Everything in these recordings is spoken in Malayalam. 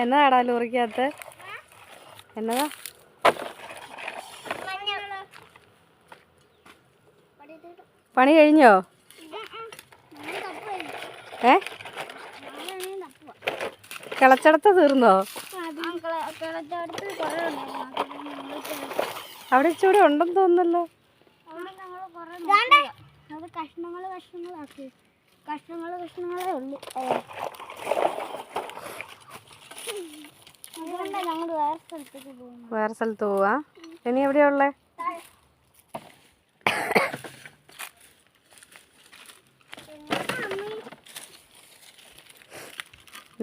എന്നതാടാ ലോറിക്കകത്ത്? എന്നതാ? പണി കഴിഞ്ഞോ? കിളച്ചടത്ത് തീർന്നോ? അവിടെ ഇച്ചിരി ഉണ്ടെന്ന് തോന്നുന്നല്ലോ. കഷ്ണങ്ങളേ ഉള്ളൂ. ഞങ്ങൾ വേറെ സ്ഥലത്ത് പോവാ. ഇനി എവിടെയാ ഉള്ളേ?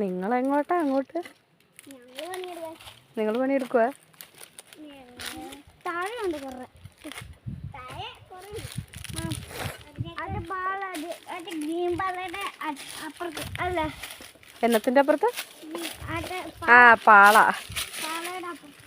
നിങ്ങളെങ്ങോട്ടാ? അങ്ങോട്ട് നിങ്ങൾ പണിയെടുക്കുക? താഴെയുണ്ട് കുറേ. ഗ്രീൻ പാളയുടെ അപ്പുറത്ത് അല്ലേ? എന്നത്തിന്റെ അപ്പുറത്ത്? ആ, പാള. പാളയുടെ അപ്പുറത്ത്.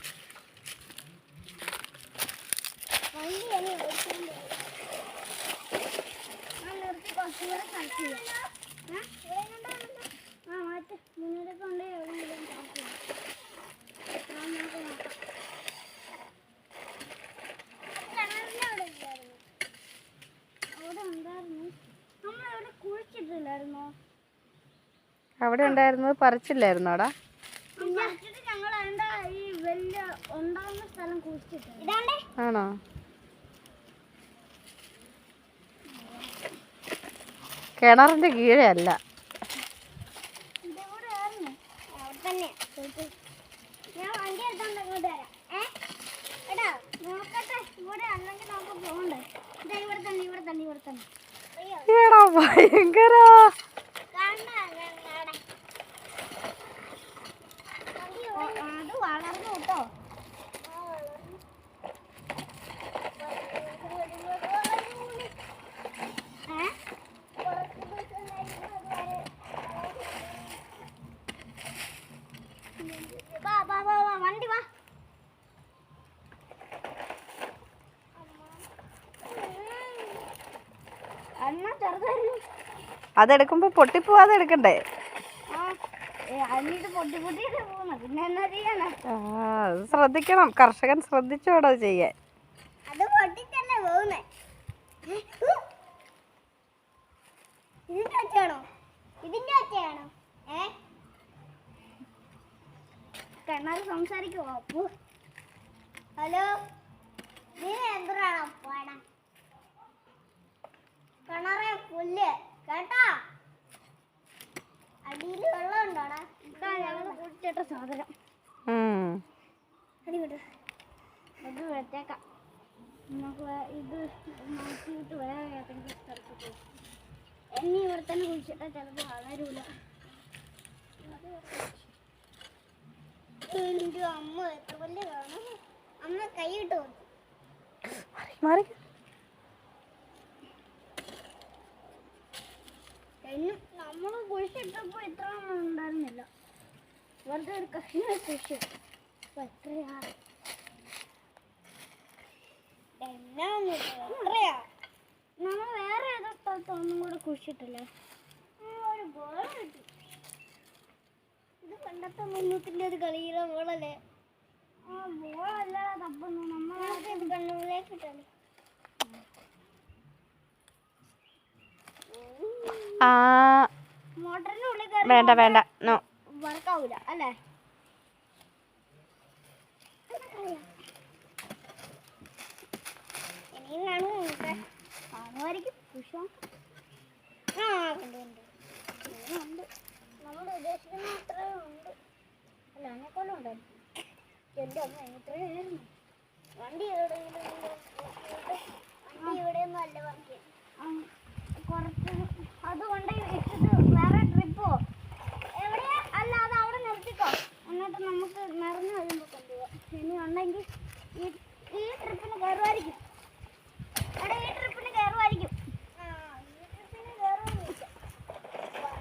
അവിടെ ഉണ്ടായിരുന്നത് പറിച്ചില്ലായിരുന്നോടാ? ആണോ? കിണറിന്റെ കീഴേ അല്ല. ഭയങ്കര അത് വളർന്നു കേട്ടോ. വണ്ടി വാ. അമ്മ ചെറുതായിരുന്നു. അതെടുക്കുമ്പോ പൊട്ടിപ്പോവാതെ എടുക്കണ്ടേ? ശ്രദ്ധിക്കണം, കർഷകൻ ശ്രദ്ധിച്ചോടോ ചെയ്യാൻ. അത് പൊട്ടിച്ചല്ലേ പോകുന്നേ. ഇതിന്റെ ഒച്ചയാണോ? ഇതിന്റെ ഒച്ചയാണോ? കിണർ സംസാരിക്കുവോ അപ്പു? ഹലോ, നീ എന്തിനാണോ പോണ? കിണറെ പുല്ല് കേട്ടാ. അടിയിൽ വെള്ളം ഉണ്ടോടാ? ഇതാ ഞങ്ങൾ കുടിച്ചിട്ട സാധനം. അടിവിട്ട് ഇത് വെച്ചേക്കാം. നമുക്ക് ഇത് മാറ്റിയിട്ട് വേറെ ഏതെങ്കിലും സ്ഥലത്ത് പോകും. എന്നെ ഇവിടെ തന്നെ കുടിച്ചിട്ടാൽ ചിലപ്പോൾ വളരൂല. അമ്മ എത്ര വലിയ കാണും. അമ്മ കൈയിട്ട് നമ്മൾ കുഴിച്ചിട്ടപ്പോ ഇത്ര ഉണ്ടായിരുന്നില്ല. വെറുതെ ഒരു കഷ്ണം കുഴിച്ചു. എത്രയാ നമ്മൾ വേറെ ഏതോ സ്ഥലത്ത് ഒന്നും കൂടെ കുഴിച്ചിട്ടില്ലേ? ഒരു ബോൾ കിട്ടി. ഇത് പണ്ടത്തെ മുന്നൂറ്റിൻ്റെ ഒരു കളിയിലെ ബോളല്ലേ? ആ ബോളല്ല തപ്പുന്നു. നമ്മളാദ്യം കണ്ണുകളിലേക്ക് ഇട്ടല്ലേ. മോട്ടറിന്റെ ഉള്ളിൽ വേണ്ട വേണ്ട, നോ, വർക്കാവൂല അല്ലേ? ഇനിയും കാണുമായിരിക്കും. ആ ഉണ്ട്. നമ്മൾ ഉദ്ദേശിക്കുന്ന അത്രയും ഉണ്ട്. അല്ല, അതിനെക്കൊല്ലം ഉണ്ടായിരുന്നു. എൻ്റെ അമ്മ ഇത്രയായിരുന്നു. വണ്ടി ഇവിടെയൊന്നും അല്ല വർക്ക്. കുറച്ച് അതുകൊണ്ട് ഇട്ടിട്ട് വേറെ ട്രിപ്പോ എവിടെയാ? അല്ല, അത് അവിടെ നിർത്തിക്കോ. എന്നിട്ട് നമുക്ക് നിറഞ്ഞു വരുമ്പോൾ കൊണ്ടുപോകാം. ഇനി ഉണ്ടെങ്കിൽ ഈ ട്രിപ്പിന് കയറുമായിരിക്കും. എടാ, ഈ ട്രിപ്പിന് കയറുമായിരിക്കും.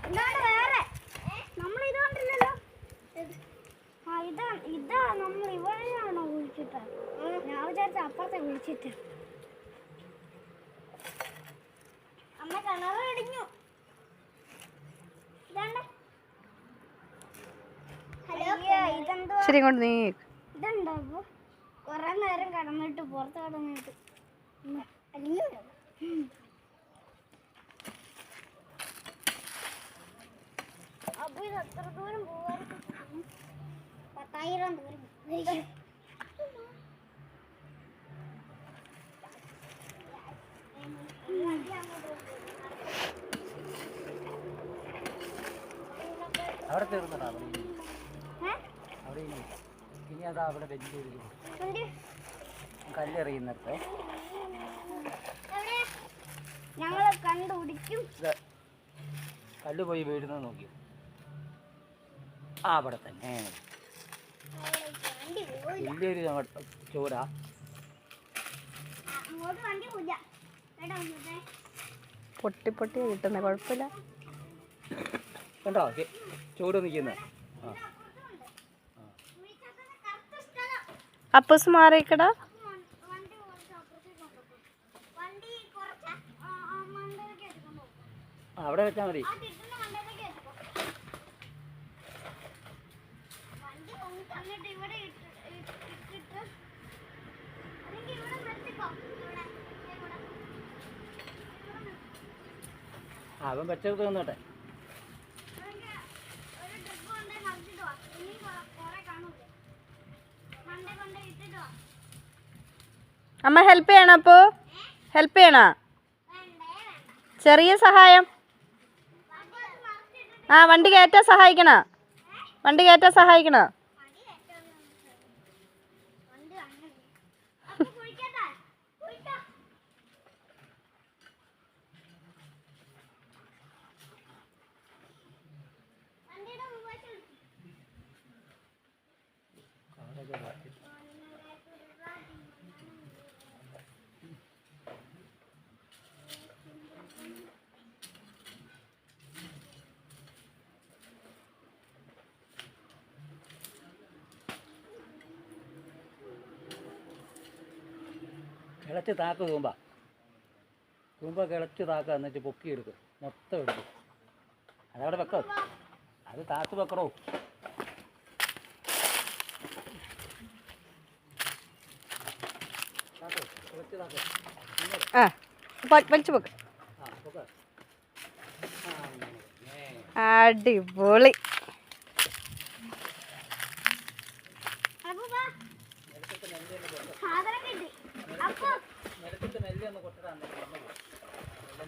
എന്താണ് വേറെ? നമ്മൾ ഇത് കണ്ടില്ലല്ലോ. ഇതാ നമ്മൾ ഇവിടെയാണോ വിളിച്ചിട്ട്? ഞാൻ വിചാരിച്ച അപ്പുറത്തെ വിളിച്ചിട്ട്. അമ്മ കിണർ ഇടിഞ്ഞു. ഇതാണ്ട്. ഹലോ. ഇച്ചിരി കൊണ്ട് നീ ഇതുണ്ടോ അപ്പൊ കൊറേ നേരം കടന്നിട്ട് പുറത്ത് കടന്നിട്ട് അല്ലെങ്കിൽ അപ്പൊ ഇത് എത്ര ദൂരം പോവാൻ 10,000 ദൂരം അവിടെ തീർന്നടാ അവിടെ ഇനി അതാ അവിടെ ബെഞ്ച് കല്ലെറിയുന്നിടത്ത് ഞങ്ങള് കണ്ടുപിടിക്കും. കല്ല് പോയി വീഴുന്നത് നോക്കി. ആ അവിടെ തന്നെ വലിയൊരു ചോരാ. അങ്ങോട്ട് വണ്ടി പോവില്ല. പൊട്ടി പൊട്ടി കിട്ടുന്ന കുഴപ്പമില്ല. കണ്ടോ ചോറ് നിൽക്കുന്നത്. അപ്പൂസ് മാറിക്കടാ. അവിടെ വെച്ചാൽ മതി. അവൻ വെച്ചെടുത്ത് തന്നോട്ടെ. അമ്മ ഹെൽപ്പ് ചെയ്യണം. അപ്പോ ഹെൽപ്പ് ചെയ്യണോ? ചെറിയ സഹായം. ആ വണ്ടി കയറ്റാൻ സഹായിക്കണോ? വണ്ടി കയറ്റാൻ സഹായിക്കണോ? കിളച്ച് താക്ക് തൂമ്പ കിളച്ച് താക്ക എന്നിട്ട് പൊക്കി എടുക്കും. മൊത്തം എടുക്കും. അതവിടെ വെക്കോ. അത് താക്ക് വെക്കണോ. ആ വലിച്ചു പൊക്ക്. അടിപൊളി.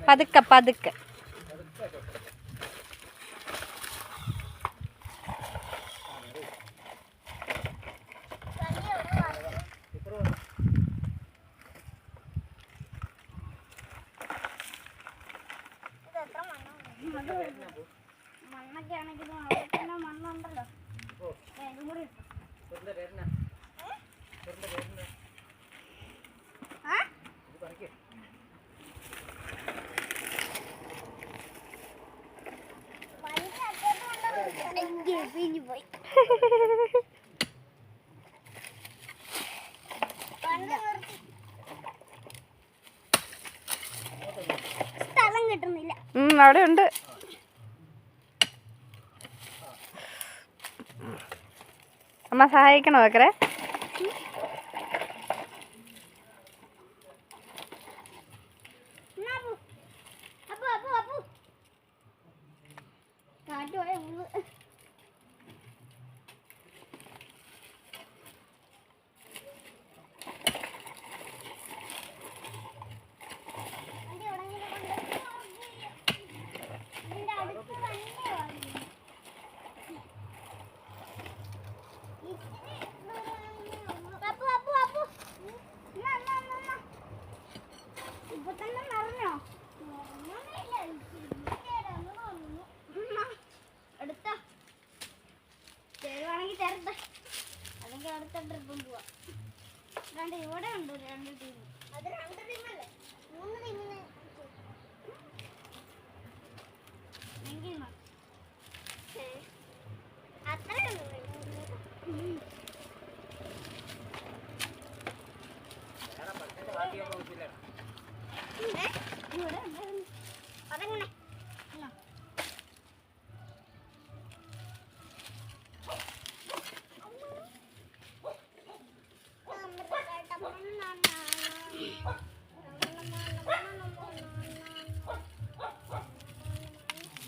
പതുക്കെ പതുക്കെ. മണ്ണൊക്കെ ആണെങ്കിലും അവിടെ തന്നെ മണ്ണുണ്ടല്ലോ. സ്ഥലം കിട്ടുന്നില്ല. അവിടെ ഉണ്ട്. അമ്മ സഹായിക്കണോ വെക്കറേ?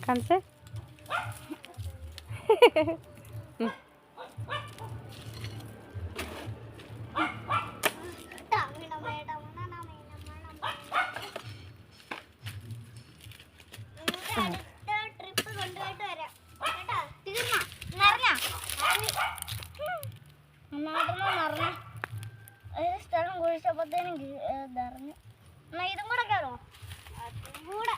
കാണിച്ചേ. ട്രിപ്പ് കൊണ്ടുപോയിട്ട് വരാം കേട്ടോ. തീർന്നോ? നിറഞ്ഞോ? നിറഞ്ഞ ഒരു സ്ഥലം കുഴിച്ചപ്പോഴത്തേനും നിറഞ്ഞു. എന്നാ ഇതും കൂടെ കയറോ? അതും കൂടെ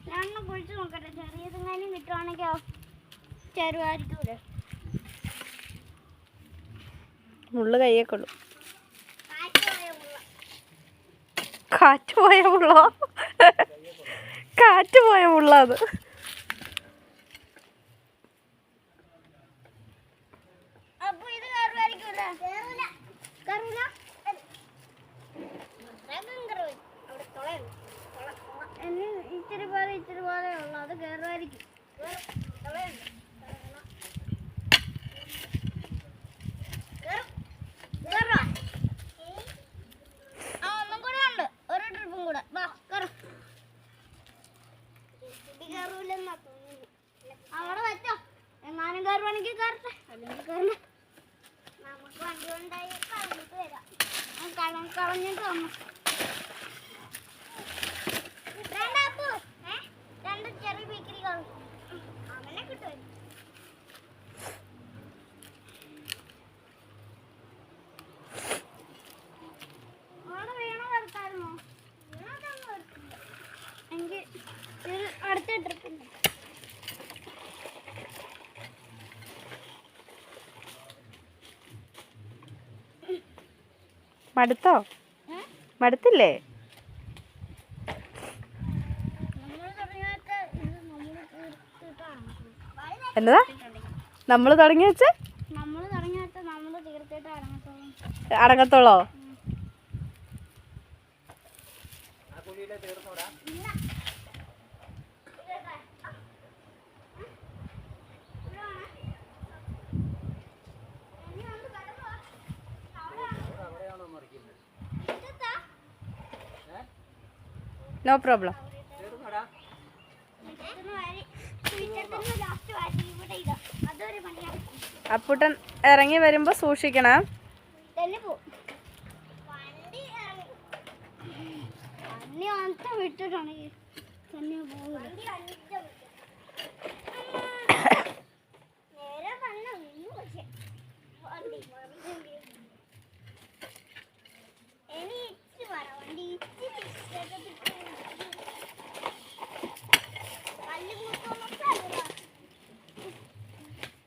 ഞാനൊന്ന് കുഴിച്ച് നോക്കട്ടെ. ചെറിയതെങ്ങാനും കിട്ടുവാണെങ്കിൽ ചേരുവായിരിക്കൂടെ. മുള്ളു കയ്യൊക്കെ ഉള്ളു. കാറ്റ് പോയ മുള്ള. കാറ്റ് പോയ മുള്ളോ? കാറ്റ് പോയ മുള്ള അത്. അപ്പൊ ഇത് കയറുമായിരിക്കൂലേ? കയറൂല. കയറൂല. അവിടെ തുളയുണ്ട്. ഇച്ചിരി പോലെ ഉള്ളു. അത് കയറുമായിരിക്കും. തുളയുണ്ട്. ഒന്നും കൂടെ ഉണ്ട്. ഒരു ട്രിപ്പും കൂടെ. വാ കയറും. കയറൂലെന്നാ തോന്നുന്നു. അവിടെ വെച്ചോ. എങ്ങാനും കയറുവാണെങ്കിൽ കയറട്ടെ, അല്ലെങ്കിൽ കയറില്ല. നമുക്ക് വണ്ടി കൊണ്ടായി കളഞ്ഞിട്ട് വരാം. കളഞ്ഞിട്ട് വന്നു. വേണ്ട അപ്പു. രണ്ട് ചെറിയ ബേക്കറി കളഞ്ഞു. അവനെ കിട്ടുമായിരുന്നു. അവിടെ വീണ കിടത്തായിരുന്നോ? വീണതൊന്നും എടുത്തില്ല. എങ്കിൽ അടുത്ത ട്രിപ്പുണ്ട്. മടുത്തോ? മടുത്തില്ലേ? എന്നതാ നമ്മൾ തുടങ്ങി വെച്ച് അടങ്ങത്തോളോ? No problem. അപ്പൂട്ടൻ ഇറങ്ങി വരുമ്പോ സൂക്ഷിക്കണം. വിട്ടിട്ടാണെങ്കിൽ തന്നെ പോകില്ല. നേരെ വന്നു. പക്ഷെ ഇനി ഇച്ചിരി പറ വണ്ടി ഇച്ചിരി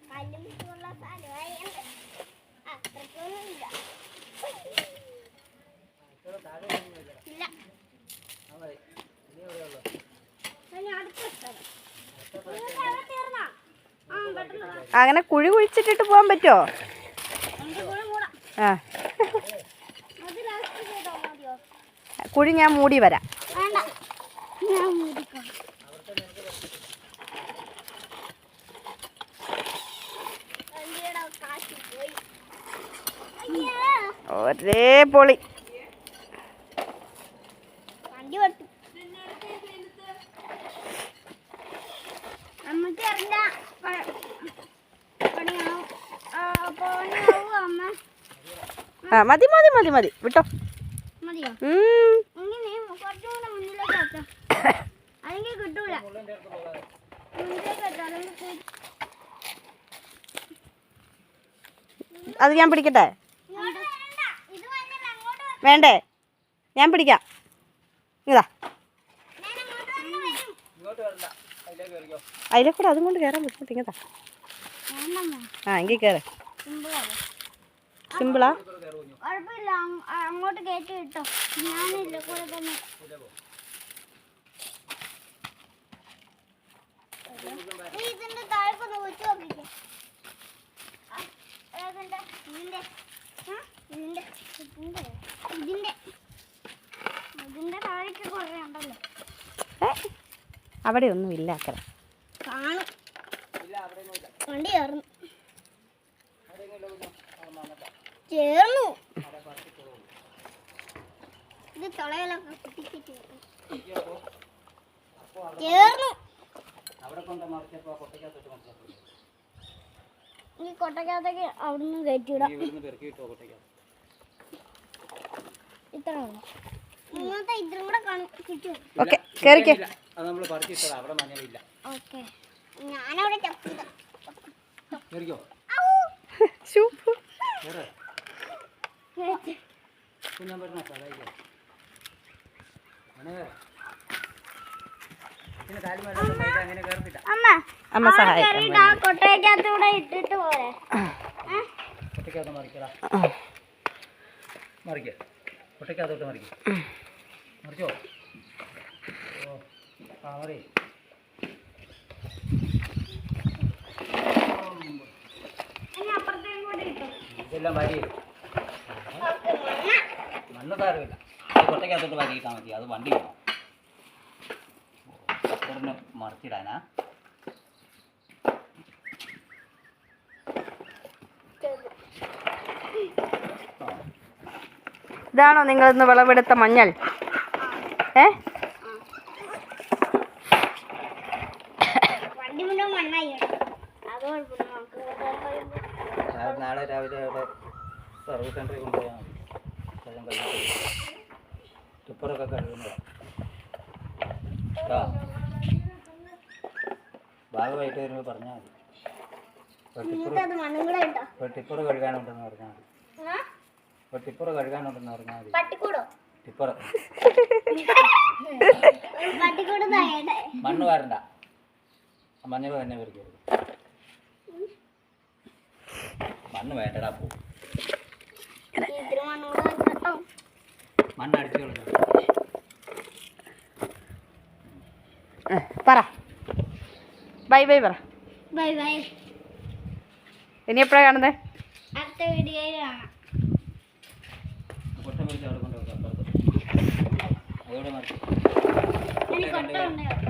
കല്ലുമുട്ടുള്ള സ്ഥലമായത് അത്രയ്ക്കൊന്നും ഇല്ല. അങ്ങനെ കുഴി കുഴിച്ചിട്ടിട്ട് പോകാൻ പറ്റുമോ? ആ കുഴി ഞാൻ മൂടി വരാം. ഒരേ പൊളി. ആ മതി മതി മതി മതി വിട്ടോ. അത് ഞാൻ പിടിക്കട്ടെ? വേണ്ടേ? ഞാൻ പിടിക്കാം. ഇതാ അതിലെ കൂടെ അതും കൊണ്ട് കയറാൻ പറ്റും. ഇങ്ങതാ. ആ എങ്കിൽ കയറ. സിമ്പിളാ? കുഴപ്പമില്ല. അങ്ങോട്ട് കയറ്റി കിട്ടോ. ഞാനില്ല കൂടെ തന്നെ. ഇതിന്റെ താഴെക്കൊന്ന് വെച്ച് നോക്കിക്കേ. ഇതിന്റെ താഴേക്ക് കുറേ ഉണ്ടല്ലോ. അവിടെ ഒന്നും ഇല്ല. അക്കര കാണും. വണ്ടി ചേർന്നു. ചേർന്നു. ഇത് തുളയിലൊക്കെ കുത്തിച്ചിട്ട് ചേർന്നു. അവിടെ കൊണ്ട് മറിച്ചപ്പോൾ കൊട്ടയ്ക്കകത്തോട്ട് മറിച്ചപ്പോൾ ഈ കൊട്ടക്കകത്തേക്ക് അവിടുന്ന് കയറ്റിവിടാം. ഇവിടുന്ന് പെറുക്കി കിട്ടുമോ കൊട്ടയ്ക്കകത്ത്? ഇത്ര ഇങ്ങനത്തെ ഇതും കൂടെ കിട്ടും. ഓക്കെ കയറിക്കേ. അത് നമ്മൾ പറിച്ചിട്ടത് അവിടെ മഞ്ഞളില്ല. ഓക്കെ ഞാനവിടെ ചപ്പിത കയറിക്കോ. ഞാൻ പറഞ്ഞ സഹായിക്കാം. പിന്നെ കാര്യം അങ്ങനെ കയറത്തില്ല. അമ്മ സഹായിക്കാം. ആ കൊട്ടയ്ക്കകത്തൂടെ ഇട്ടിട്ട് പോരെ. കൊട്ടയ്ക്കകത്ത് മറിക്കടാ. മറിക്ക. കൊട്ടയ്ക്കകത്തോട്ട് മറിക്ക. മറിച്ചോ. ഓ ആ മറി. ഇതെല്ലാം വരി. മണ്ണ് താരമില്ല. കൊട്ടയ്ക്കകത്തോട്ട് വരിയിട്ടാൽ മതി. അത് വണ്ടി വേണം. കപ്പറിന് മറിച്ചിടാനാ. ഇതാണോ നിങ്ങൾ ഇന്ന് വിളവെടുത്ത മഞ്ഞൾ? വണ്ടി മുന്നേ മണ്ണായി. അത് നാളെ രാവിലെ അവിടെ സർവീസ് സെൻ്ററിൽ കൊണ്ടുപോയാൽ മതി. ടിപ്പറൊക്കെ കഴുകുന്നതാണ്. ഭാഗമായിട്ട് വരുമ്പോൾ പറഞ്ഞാൽ മതി. ടിപ്പർ കഴുകാനുണ്ടെന്ന് പറഞ്ഞാൽ മതി. ടിപ്പർ കഴുകാനുണ്ടെന്ന് പറഞ്ഞാൽ മതി. ടിപ്പർ മണ്ണ് വാരണ്ട. മഞ്ഞൾ തന്നെ പെറുക്കരുത്. മണ്ണ് വേണ്ടടാ. പോ മണ്ണ് അടിച്ചു കളഞ്ഞു. പറ ബൈ ബൈ പറ. Bye bye. ഇനി എപ്പോഴാണ് കാണുന്നത്? അടുത്ത വീഡിയോയിൽ കാണാം. കൊട്ട മറിച്ച് അവിടെ കൊണ്ട് വെക്കാം. അപ്പുറത്ത് അതോടെ മറിച്ച്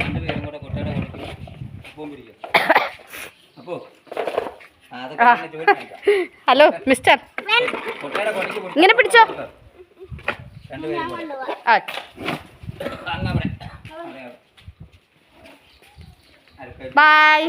രണ്ടുപേരും കൂടെ കൊട്ടയുടെ കൊടുക്കും. ഉപ്പും പിടിക്കും. അപ്പോൾ അതൊക്കെ ജോലി പിടിക്കാം. ഹലോ മിസ്റ്റർ, കൊട്ടയുടെ കൊടിക്ക് ഇങ്ങനെ പിടിച്ചോ. രണ്ടുപേരും കൂടെ ബൈ.